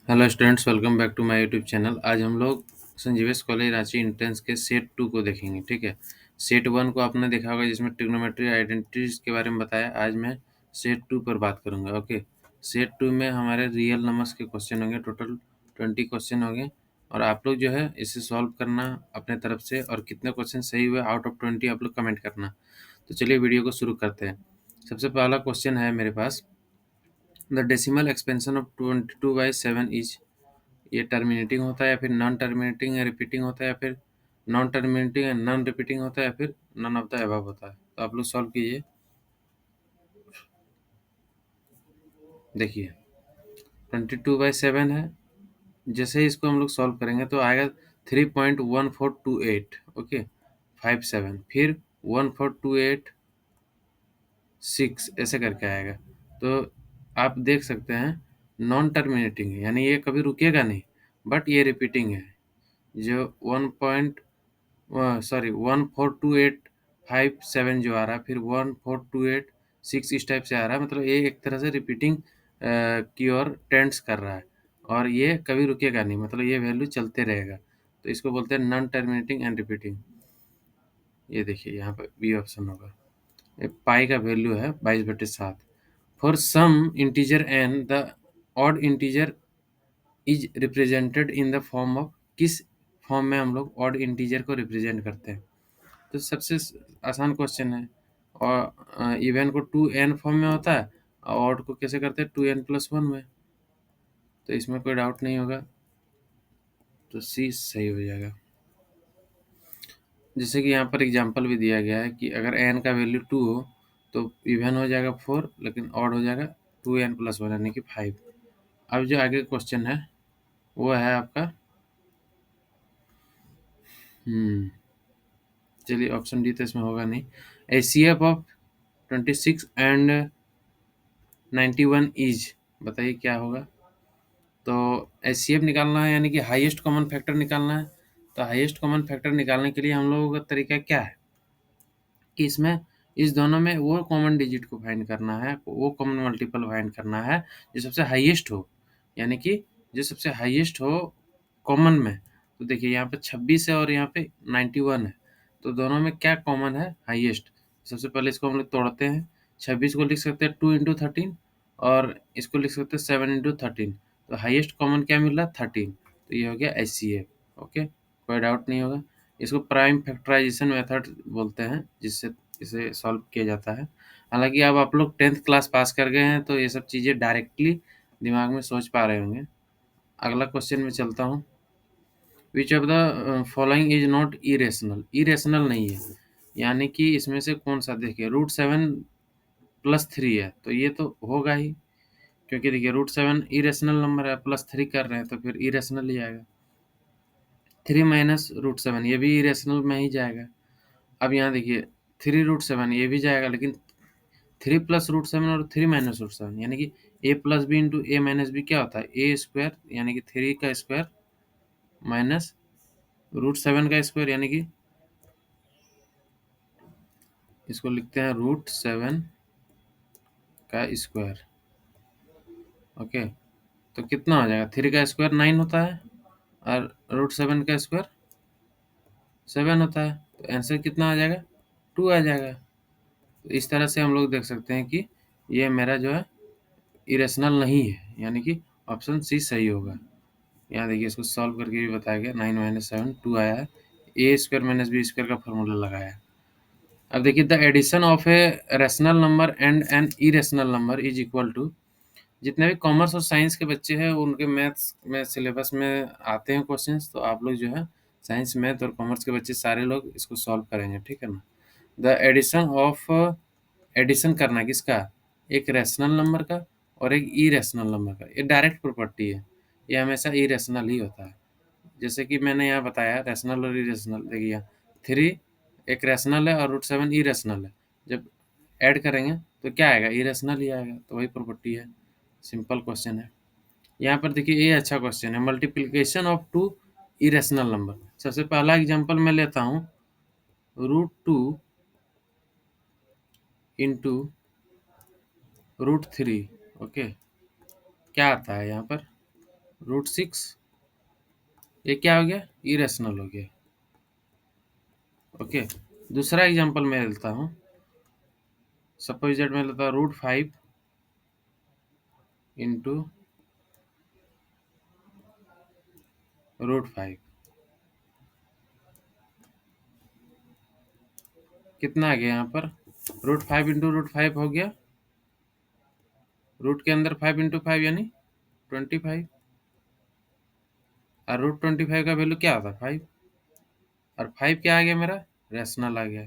Hello students, welcome back to my YouTube channel. आज हम लोग संजीवेश कॉलेज रांची इंट्रेंस के सेट 2 को देखेंगे। ठीक है, सेट 1 को आपने देखा होगा जिसमें ट्रिग्नोमेट्री आइडेंटिटीज के बारे में बताया। आज मैं सेट 2 पर बात करूंगा। ओके, सेट 2 में हमारे रियल नंबर्स के क्वेश्चन होंगे। टोटल 20 क्वेश्चन होंगे और आप लोग जो है इसे सॉल्व करना अपने तरफ से, और कितने क्वेश्चन सही हुए आउट ऑफ 20 आप लोग कमेंट करना। तो चलिए वीडियो को शुरू करते हैं। सबसे पहला क्वेश्चन है मेरे पास, the decimal expansion of 22/7 is. ये टर्मिनेटिंग होता है या फिर नॉन टर्मिनेटिंग या रिपीटिंग होता है, या फिर नॉन टर्मिनेटिंग या नॉन रिपीटिंग होता है, या फिर नन ऑफ द अबव होता है। तो आप लोग सॉल्व कीजिए। देखिए 22/7 है। जैसे ही इसको हम लोग सॉल्व करेंगे तो आएगा 3.1428। ओके, 57, फिर 14286 ऐसे करके आएगा। तो आप देख सकते हैं नॉन टर्मिनेटिंग है, यानी ये कभी रुकेगा नहीं, बट ये रिपीटिंग है। जो 142857 जो आ रहा है, फिर 14286 इस टाइप से आ रहा है। मतलब ये एक तरह से रिपीटिंग की ओर टेंड्स कर रहा है, और ये कभी रुकेगा नहीं, मतलब ये वैल्यू चलते रहेगा। तो इसको बोलते हैं नॉन टर्मिनेटिंग एंड रिपीटिंग। ये देखिए यहाँ पे बी ऑप्शन होगा। ये पाई का वैल्यू है 22/7। For some integer n the odd integer is represented in the form of. किस फॉर्म में हम लोग ऑड इंटीजर को रिप्रेजेंट करते हैं? तो सबसे आसान क्वेश्चन है। और इवन को 2n फॉर्म में होता है, और ऑड को कैसे करते हैं? 2n+1 में। तो इसमें कोई डाउट नहीं होगा, तो सी सही हो जाएगा। जैसे कि यहाँ पर एग्जांपल भी दिया गया है कि अगर n का वैल्यू 2 हो तो इवन हो जाएगा 4, लेकिन ऑड हो जाएगा 2n+1 यानी कि 5। अब जो आगे क्वेश्चन है वो है आपका, चलिए ऑप्शन डी तो इसमें होगा नहीं। एचसीएफ ऑफ 26 एंड 91 इज, बताइए क्या होगा? तो एचसीएफ निकालना है, यानी कि हाईएस्ट कॉमन फैक्टर निकालना है। तो हाईएस्ट कॉमन फैक्टर निकालने के लिए हम लोगों का तरीका क्या है कि इसमें इस दोनों में वो कॉमन डिजिट को फाइंड करना है, वो कॉमन मल्टीपल फाइंड करना है जो सबसे हाईएस्ट हो, यानी कि जो सबसे हाईएस्ट हो कॉमन में। तो देखिए यहाँ पे 26 है और यहाँ पे 91 है, तो दोनों में क्या कॉमन है? हाईएस्ट। सबसे पहले इसको हम लोग तोड़ते हैं। 26 को लिख सकते हैं 2 × 13, और इसको लिख सकते हैं 7 × 13। तो हाईएस्ट कॉमन क्या मिल रहा है? 13। तो ये हो गया एचसीएफ। ओके, कोई डाउट नहीं होगा। इसको प्राइम फैक्टराइजेशन मेथड बोलते हैं, जिससे इसे सॉल्व किया जाता है। हालांकि अब आप लोग 10th क्लास पास कर गए हैं तो ये सब चीज़ें डायरेक्टली दिमाग में सोच पा रहे होंगे। अगला क्वेश्चन में चलता हूँ। Which of the following is not irrational? Irrational नहीं है, यानी कि इसमें से कौन सा? देखिए √7 + 3 है, तो ये तो होगा ही, क्योंकि देखिए √7 इरेशनल नंबर है, +3 कर रहे हैं तो फिर इरेशनल ही आएगा। 3 - √7 ये भी इरेशनल में ही जाएगा। अब यहाँ देखिए 3 √7 ये भी जाएगा, लेकिन 3 + √7 और 3 - √7, यानी कि a+b इंटू a - b क्या होता है? a², यानी कि 3 का स्क्वायर माइनस √7 का स्क्वायर, यानी कि इसको लिखते हैं √7 का स्क्वायर। ओके, तो कितना हो जाएगा? 3 का स्क्वायर 9 होता है, और √7 का स्क्वायर 7 होता है। तो आंसर कितना आ जाएगा? 2 आ जाएगा। तो इस तरह से हम लोग देख सकते हैं कि ये मेरा जो है इरेशनल नहीं है, यानी कि ऑप्शन सी सही होगा। यहाँ देखिए इसको सॉल्व करके भी बताया गया। 9 - 7 2 आया है। a² - b² का फॉर्मूला लगाया है। अब देखिए the addition of a rational number and an irrational number is equal to. जितने भी कॉमर्स और साइंस के बच्चे हैं उनके मैथ्स में सिलेबस में आते हैं क्वेश्चंस, तो आप लोग जो है साइंस, मैथ और कॉमर्स के बच्चे सारे लोग इसको सॉल्व करेंगे। ठीक है ना? द एडिशन ऑफ, एडिशन करना है किसका? एक रैशनल नंबर का और एक इरेशनल नंबर का। ये डायरेक्ट प्रॉपर्टी है, ये हमेशा इरेशनल ही होता है। जैसे कि मैंने यहाँ बताया रैशनल और इरेशनल। देखिए यहाँ 3 एक रैशनल है और √7 इरेशनल है। जब ऐड करेंगे तो क्या आएगा? इरेशनल ही आएगा। तो वही प्रॉपर्टी है। सिंपल क्वेश्चन है। यहाँ पर देखिए ये अच्छा क्वेश्चन है। Multiplication of 2 irrational number. सबसे पहला एग्जांपल मैं लेता हूँ, √2 इंटू √3। ओके, क्या आता है यहाँ पर? √6, ये क्या हो गया? इरेशनल हो गया। ओके, दूसरा एग्जांपल मैं लेता हूँ। सपोज दैट मैं लेता हूँ √5 इंटू √5, कितना आ गया यहाँ पर? √5 इंटू √5 हो गया, रूट के अंदर 5 इंटू 5 यानी 25, और √25 का वैल्यू क्या आता है? 5, और 5 क्या आ गया मेरा? रेशनल आ गया।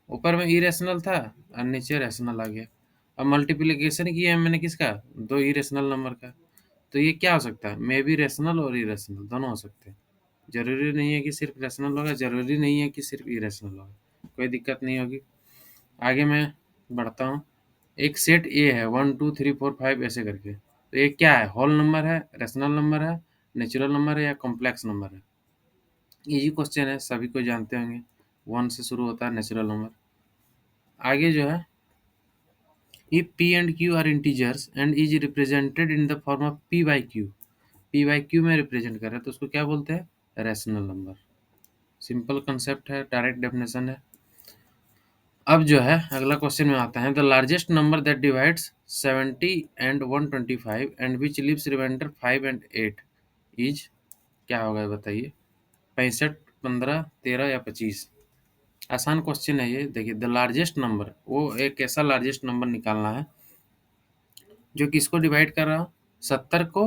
ऊपर में इरेशनल था और नीचे रेशनल आ गया। अब मल्टीप्लिकेशन किया है मैंने किसका? दो इरेशनल नंबर का। तो ये क्या हो सकता है? मे बी रेशनल और इरेशनल दोनों हो सकते हैं। जरूरी नहीं है कि सिर्फ रेशनल होगा, जरूरी नहीं है कि सिर्फ इरेशनल होगा, कोई दिक्कत नहीं होगी। आगे मैं बढ़ता हूँ। एक सेट ए है 1 2 3 4 5 ऐसे करके, तो ये क्या है? होल नंबर है, रेशनल नंबर है, नेचुरल नंबर है या कॉम्प्लेक्स नंबर है? इजी क्वेश्चन है, सभी को जानते होंगे। 1 से शुरू होता है नेचुरल नंबर। आगे जो है, if p and q are integers and is represented in the form of p by q, p by q में रिप्रेजेंट कर रहे हैं तो उसको क्या बोलते हैं? Rational number. सिंपल कंसेप्ट है, डायरेक्ट डेफिनेशन है। अब जो है अगला क्वेश्चन में आता है, the largest number that divides 70 and 125 and which leaves remainder 5 and 8 is, क्या होगा बताइए? 65, 15, 13 या 25? आसान क्वेश्चन है ये। देखिए, द लार्जेस्ट नंबर, वो एक ऐसा लार्जेस्ट नंबर निकालना है जो किसको डिवाइड कर रहा हो? 70 को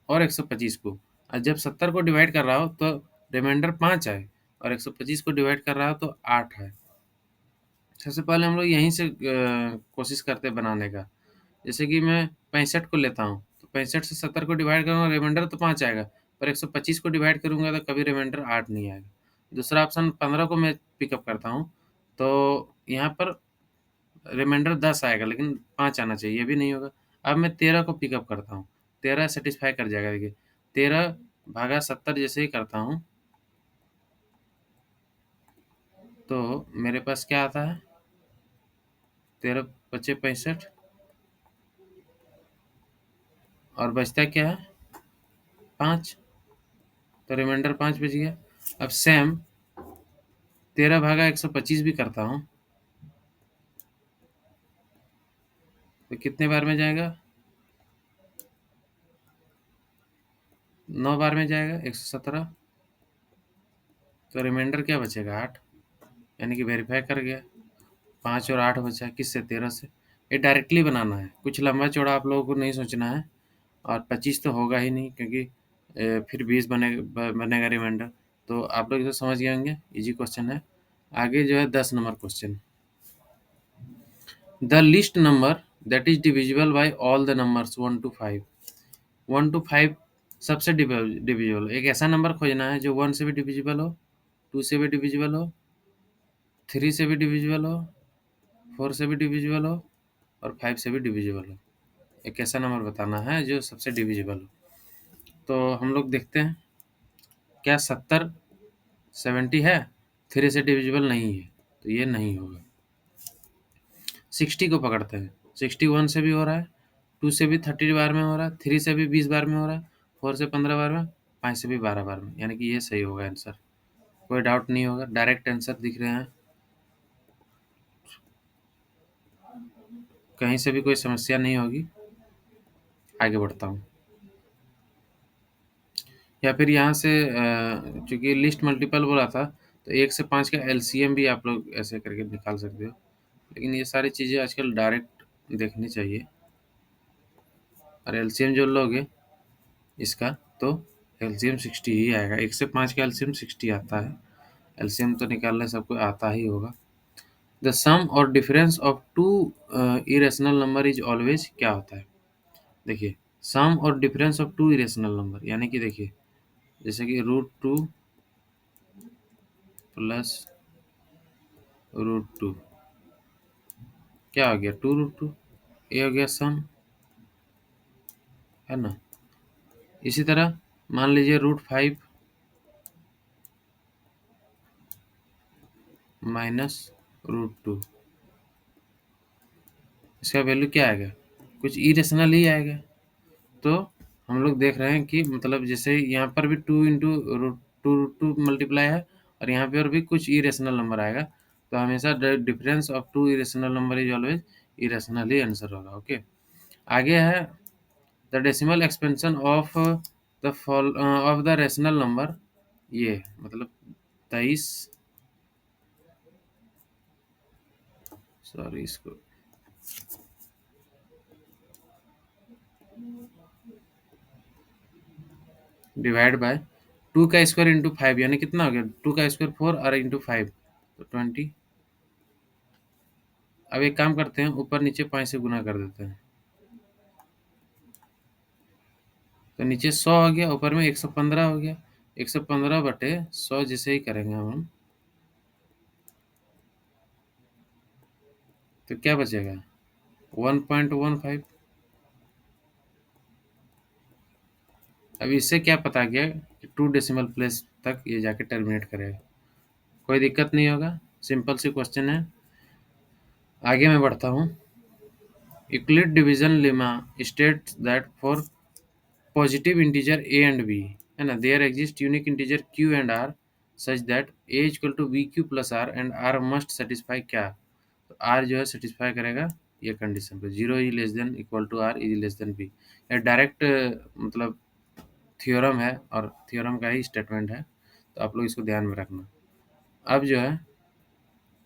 और 125 को। और जब 70 को डिवाइड कर रहा हो तो रिमाइंडर 5 आए, और 125 को डिवाइड कर रहा हो तो 8 है। सबसे पहले हम लोग यहीं से कोशिश करते हैं बनाने का। जैसे कि मैं 65 को लेता हूँ, तो 65 से 70 को डिवाइड करूँगा, रिमाइंडर तो 5 आएगा, पर 125 को डिवाइड करूँगा तो कभी रिमाइंडर 8 नहीं आएगा। दूसरा ऑप्शन 15 को मैं पिकअप करता हूँ, तो यहाँ पर रिमाइंडर 10 आएगा लेकिन 5 आना चाहिए, ये भी नहीं होगा। अब मैं 13 को पिकअप करता हूँ, 13 सेटिस्फाई कर जाएगा। देखिए, 13 भागा 70 जैसे ही करता हूँ तो मेरे पास क्या आता है? 13 बचे 65, और बचता क्या है? 5, तो रिमाइंडर 5 बच गया। अब सेम 13 भागा 125 भी करता हूँ तो कितने बार में जाएगा? 9 बार में जाएगा, 117। तो रिमाइंडर क्या बचेगा? 8, यानी कि वेरीफाई कर गया। 5 और 8 बचा, किससे? 13 से। ये डायरेक्टली बनाना है, कुछ लंबा चौड़ा आप लोगों को नहीं सोचना है। और 25 तो होगा ही नहीं, क्योंकि फिर 20 बनेगा रिमाइंडर। तो आप लोग इसे समझ गए होंगे, इजी क्वेश्चन है। आगे जो है 10 number question. The list number that is divisible by all the numbers 1 to 5। 1 to 5 सबसे डिविजिबल एक ऐसा नंबर खोजना है जो 1 से भी डिविजिबल हो, 2 से भी डिविजिबल हो, 3 से भी डिविजिबल हो, 4 से भी डिविजिबल हो, और 5 से भी डिविजिबल हो। एक ऐसा नंबर बताना है जो सबसे डिविजिबल हो। तो हम लोग देखते हैं, क्या 70 है? 3 से डिविजिबल नहीं है, तो ये नहीं होगा। 60 को पकड़ते हैं, 61 से भी हो रहा है, 2 से भी 30 बार में हो रहा है, 3 से भी 20 बार में हो रहा है, 4 से 15 बार में, 5 से भी 12 बार में, यानी कि ये सही होगा आंसर। कोई डाउट नहीं होगा, डायरेक्ट आंसर दिख रहे हैं, कहीं से भी कोई समस्या नहीं होगी। आगे बढ़ता हूँ, या फिर यहाँ से चूंकि लिस्ट मल्टीपल बोला था, तो 1 से 5 का एलसीएम भी आप लोग ऐसे करके निकाल सकते हो। लेकिन ये सारी चीज़ें आजकल डायरेक्ट देखनी चाहिए, और एलसीएम जो लोगे इसका, तो एलसीएम 60 ही आएगा। 1 से 5 का एलसीएम 60 आता है। एलसीएम तो निकालने सबको आता ही होगा। द सम और difference of two irrational number is always, क्या होता है? देखिए, सम और difference of two irrational number, यानी कि देखिए, जैसे कि √2 प्लस √2 क्या हो गया? 2√2, ये हो गया सम, है ना? इसी तरह मान लीजिए √5 माइनस √2, इसका वैल्यू क्या आएगा? कुछ इरेशनल ही आएगा। तो हम लोग देख रहे हैं कि मतलब जैसे यहाँ पर भी 2 इंटू टू टू मल्टीप्लाई है और यहाँ पे और भी कुछ इरेशनल नंबर आएगा, तो हमेशा difference of two irrational number is always irrational ही आंसर होगा। ओके, आगे है the decimal expansion of of the rational number, ये मतलब 23, सॉरी इसको डिवाइड बाय 2 का स्क्वायर इंटू 5 यानी कितना हो गया, 2 का स्क्वायर 4 और इंटू 5 तो 20। अब एक काम करते हैं, ऊपर नीचे 5 से गुना कर देते हैं, तो नीचे 100 हो गया, ऊपर में 115 हो गया। 115 बटे 100 जिसे ही करेंगे हम, तो क्या बचेगा 1.15। अब इससे क्या पता गया कि 2 डेसिमल प्लेस तक ये जाके टर्मिनेट करेगा, कोई दिक्कत नहीं होगा, सिंपल सी क्वेश्चन है। आगे मैं बढ़ता हूँ। Euclid division lemma states that for positive integer a and b, है ना, there exist unique integer q and r such that a equal to b q plus r and r must satisfy क्या, तो r जो है satisfy करेगा ये condition को, 0 is less than equal to r is less than b। ये डायरेक्ट मतलब थ्योरम है और थ्योरम का ही स्टेटमेंट है, तो आप लोग इसको ध्यान में रखना। अब जो है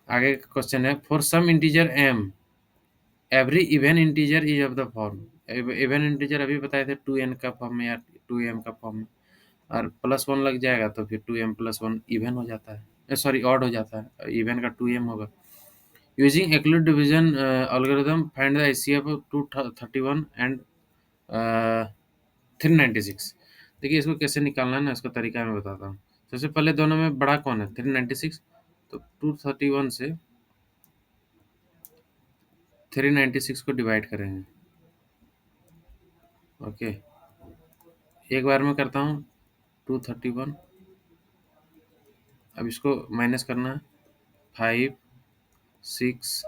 आगे का क्वेश्चन है, for some integer m every even integer is of the form. Even integer अभी बताए थे 2n का फॉर्म में या 2m का फॉर्म में, और प्लस वन लग जाएगा तो फिर 2m प्लस वन इवन हो जाता है, सॉरी ऑड हो जाता है, इवन का 2m होगा। Using Euclid division algorithm find the HCF of 231 and 396। देखिए इसको कैसे निकालना है ना, इसका तरीका मैं बताता हूँ। सबसे पहले दोनों में बड़ा कौन है, 396, तो 231 से 396 को डिवाइड करेंगे। ओके, एक बार में करता हूँ 231, अब इसको माइनस करना है, 5 6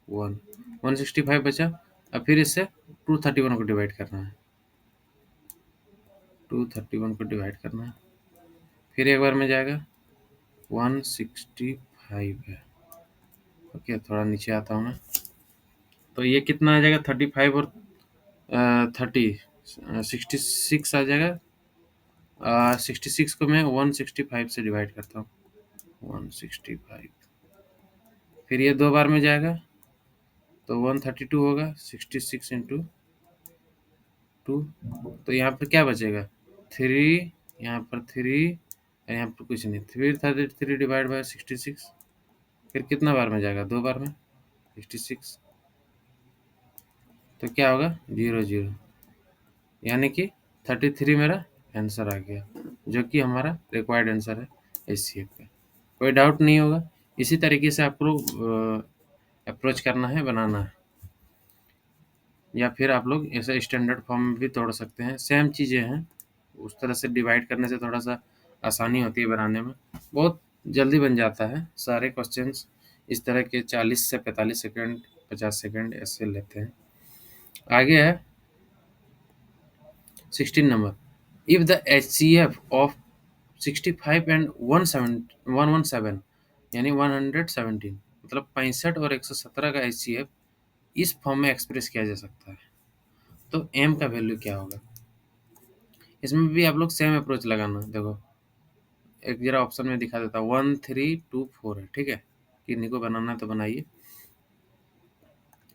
1 165 बचा। अब फिर इससे 231 को डिवाइड करना है, 231 को डिवाइड करना है, फिर एक बार में जाएगा 165 है। ओके, थोड़ा नीचे आता हूँ मैं, तो ये कितना आ जाएगा 35 और 30 66 आ जाएगा। 66 को मैं 165 से डिवाइड करता हूँ, 165, फिर ये दो बार में जाएगा तो 132 होगा, 66 इंटू 2, तो यहाँ पर क्या बचेगा 3, यहाँ पर 3 और यहाँ पर कुछ नहीं, 333 डिवाइड बाय 66, फिर कितना बार में जाएगा, दो बार में 66, तो क्या होगा 0 0, यानी कि 33 मेरा आंसर आ गया, जो कि हमारा रिक्वायर्ड आंसर है HCF का। कोई डाउट नहीं होगा, इसी तरीके से आपको अप्रोच करना है, बनाना है, या फिर आप लोग ऐसे स्टैंडर्ड फॉर्म में भी तोड़ सकते हैं, सेम चीज़ें हैं, उस तरह से डिवाइड करने से थोड़ा सा आसानी होती है बनाने में, बहुत जल्दी बन जाता है। सारे क्वेश्चंस इस तरह के 40 से 45 सेकंड 50 सेकंड ऐसे लेते हैं। आगे है 16 number, if the HCF of 65 and 117 यानी 117 मतलब 65 और 117 का HCF इस फॉर्म में एक्सप्रेस किया जा सकता है, तो m का वैल्यू क्या होगा। इसमें भी आप लोग सेम अप्रोच लगाना। देखो एक जरा ऑप्शन में दिखा देता हूँ, 1324 है, ठीक है, किन्हीं को बनाना है तो बनाइए।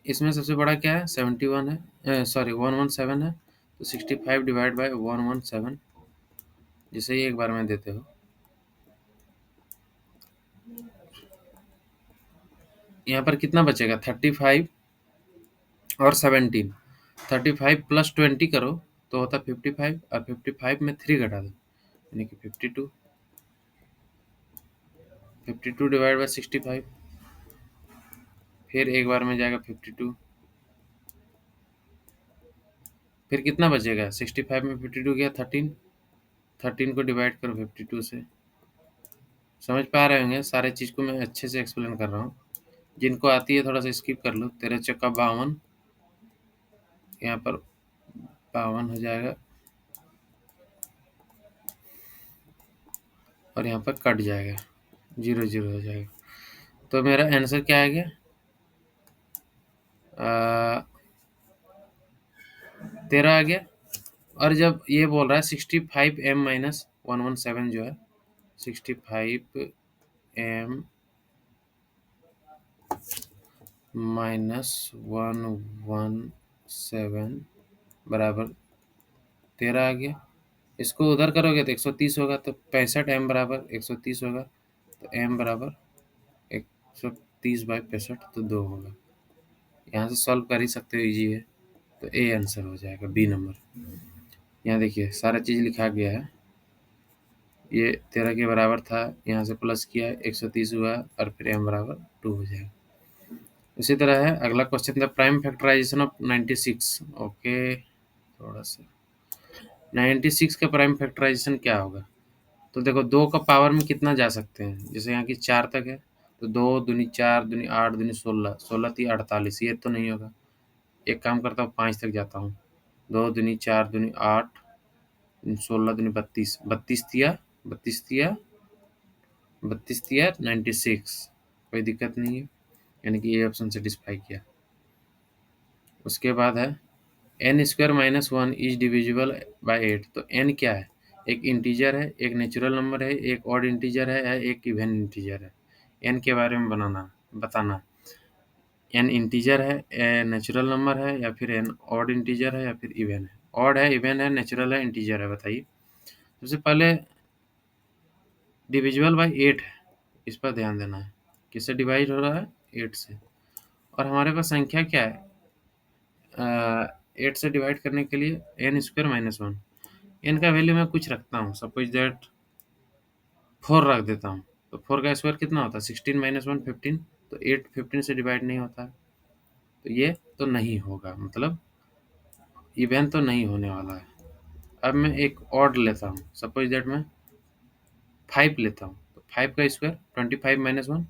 इसमें सबसे बड़ा क्या है 71 है, सॉरी 117 है, तो 65 डिवाइड बाय 117 जिसे ही एक बार में देते हो, यहाँ पर कितना बचेगा 35 और 17, 35 प्लस 20 करो तो होता 55, और 55 में 3 घटा दो यानी कि 52, 52 डिवाइड बाय 65, फिर एक बार में जाएगा 52, फिर कितना बचेगा 65 में 52 गया 13, 13 को डिवाइड करो 52 से। समझ पा रहे होंगे, सारे चीज़ को मैं अच्छे से एक्सप्लेन कर रहा हूँ, जिनको आती है थोड़ा सा स्किप कर लो। 13 चक्का 52, यहाँ पर 52 हो जाएगा, और यहाँ पर कट जाएगा, 0 0 हो जाएगा। तो मेरा आंसर क्या आ गया, 13 आ गया। और जब ये बोल रहा है 65m-117 जो है 65m-117 बराबर 13 आ गया। इसको उधर करोगे तो 130 होगा, तो 65m बराबर 130 होगा, तो m बराबर 130/65 तो 2 होगा। यहाँ से सॉल्व कर ही सकते हो, इजी है। तो ए आंसर हो जाएगा, बी नंबर। यहाँ देखिए सारा चीज़ लिखा गया है। ये 13 के बराबर था, यहाँ से प्लस किया 130 हुआ, और फिर m बराबर 2 हो जाएगा। इसी तरह है अगला question, the prime factorization of 96। Okay, थोड़ा सा 96 का प्राइम फैक्टराइजेशन क्या होगा। तो देखो 2 का पावर में कितना जा सकते हैं, जैसे यहाँ की 4 तक है, तो 2 दूनी 4 दूनी 8 दूनी 16, 16 3 48, ये तो नहीं होगा। एक काम करता हूँ 5 तक जाता हूँ, 2 दूनी 4 दूनी 8 16 दूनी 32, 32 96, कोई दिक्कत नहीं है, यानी कि ये ऑप्शन सेटिस्फाई किया। उसके बाद है n² - 1 इज डिविजिबल बाय 8। तो n क्या है, एक इंटीजर है, एक नेचुरल नंबर है, एक ऑड इंटीजर है, या एक इवन इंटीजर है। n के बारे में बताना। n इंटीजर है, नेचुरल नंबर है, या फिर n ऑड इंटीजर है, या फिर इवन है। ऑड है, इवन है, नेचुरल है, इंटीजर है, बताइए। सबसे पहले डिविजिबल बाय 8 है, इस पर ध्यान देना है। किससे डिवाइड हो रहा है, 8 से। और हमारे पास संख्या क्या है, 8 से डिवाइड करने के लिए n² - 1। n का वैल्यू मैं कुछ रखता हूँ, सपोज दैट 4 रख देता हूँ। तो 4 का स्क्वायर कितना होता है, 16 - 1 15। तो 8 15 से डिवाइड नहीं होता है, तो ये तो नहीं होगा, मतलब इवन तो नहीं होने वाला है। अब मैं एक ऑड लेता हूँ, सपोज दैट मैं 5 लेता हूँ। तो 5 का स्क्वायर 25 - 1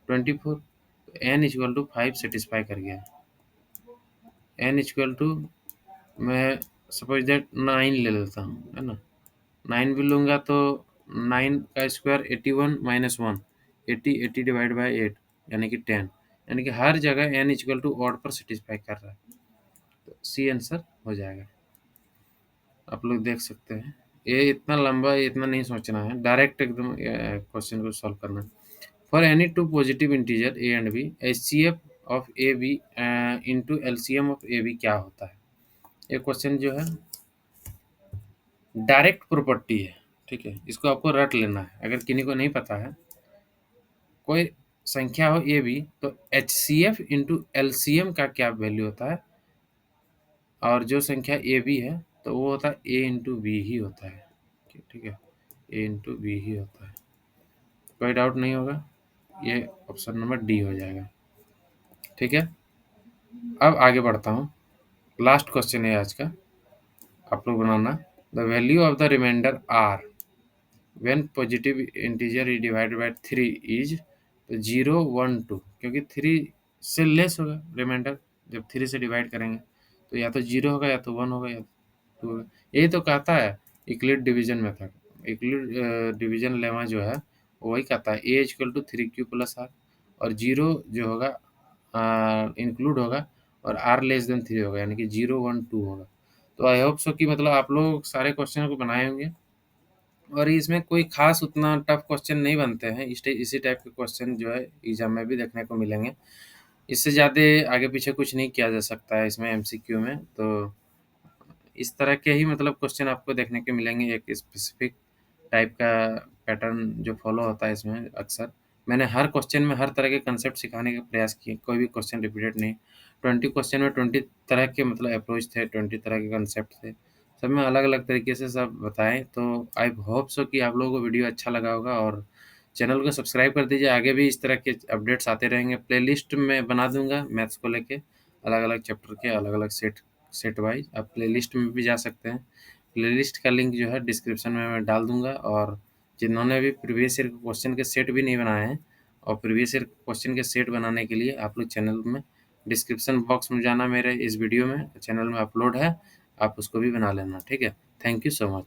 24। तो n=5 सेटिस्फाई कर गया। n= मैं सपोज दैट 9 ले लेता हूँ, है ना। 9 भी लूँगा तो 9 का स्क्वायर 81 - 1, 80 डिवाइड बाय 8 यानी कि 10, यानी कि हर जगह n= ऑड पर सेटिस्फाई कर रहा है। तो सी आंसर हो जाएगा। आप लोग देख सकते हैं, ये इतना लंबा, इतना नहीं सोचना है, डायरेक्ट एकदम क्वेश्चन को सॉल्व करना है। For any two positive integer A and B, HCF of A B into LCM of A B क्या होता है। ये क्वेश्चन जो है डायरेक्ट प्रॉपर्टी है, ठीक है, इसको आपको रट लेना है। अगर किन्हीं को नहीं पता है, कोई संख्या हो ए बी, तो HCF इंटू LCM का क्या वैल्यू होता है, और जो संख्या ए बी है तो वो होता है ए इंटू बी ही होता है, ठीक है, ए इंटू बी ही होता है। कोई डाउट नहीं होगा, ये ऑप्शन नंबर डी हो जाएगा, ठीक है। अब आगे बढ़ता हूँ, लास्ट क्वेश्चन है आज का, आप लोग बनाना। The value of the remainder are when positive integer is divided by 3 is 0 1 2, क्योंकि 3 से लेस होगा रिमाइंडर, जब 3 से डिवाइड करेंगे तो या तो 0 होगा, या तो 1 होगा, या 2 होगा। यही तो कहता है Euclid division method, Euclid division lemma जो है वही कहता है a=3q+r, और 0 जो होगा इंक्लूड होगा, और r<3 होगा, यानी कि 0 1 2 होगा। तो आई होप सो कि मतलब आप लोग सारे क्वेश्चन को बनाए होंगे, और इसमें कोई खास उतना टफ क्वेश्चन नहीं बनते हैं। इसी टाइप के क्वेश्चन जो है एग्जाम में भी देखने को मिलेंगे। इससे ज़्यादा आगे पीछे कुछ नहीं किया जा सकता है इसमें MCQ में। तो इस तरह के ही मतलब क्वेश्चन आपको देखने को मिलेंगे, एक स्पेसिफिक टाइप का पैटर्न जो फॉलो होता है इसमें अक्सर। मैंने हर क्वेश्चन में हर तरह के कंसेप्ट सिखाने का प्रयास किए, कोई भी क्वेश्चन रिपीटेड नहीं। 20 क्वेश्चन में 20 तरह के मतलब अप्रोच थे, 20 तरह के कंसेप्ट थे, सब में अलग अलग तरीके से सब बताएं। तो आई होप सो कि आप लोगों को वीडियो अच्छा लगा होगा, और चैनल को सब्सक्राइब कर दीजिए। आगे भी इस तरह के अपडेट्स आते रहेंगे। प्लेलिस्ट में बना दूंगा मैथ्स को लेके, अलग अलग चैप्टर के अलग अलग सेट वाइज आप प्लेलिस्ट में भी जा सकते हैं। प्लेलिस्ट का लिंक जो है डिस्क्रिप्शन में मैं डाल दूंगा, और जिन्होंने भी प्रीवियस ईयर क्वेश्चन के सेट भी नहीं बनाए हैं, और प्रीवियस ईयर क्वेश्चन के सेट बनाने के लिए आप लोग चैनल में डिस्क्रिप्शन बॉक्स में जाना, मेरे इस वीडियो में चैनल में अपलोड है, आप उसको भी बना लेना, ठीक है। Thank you so much.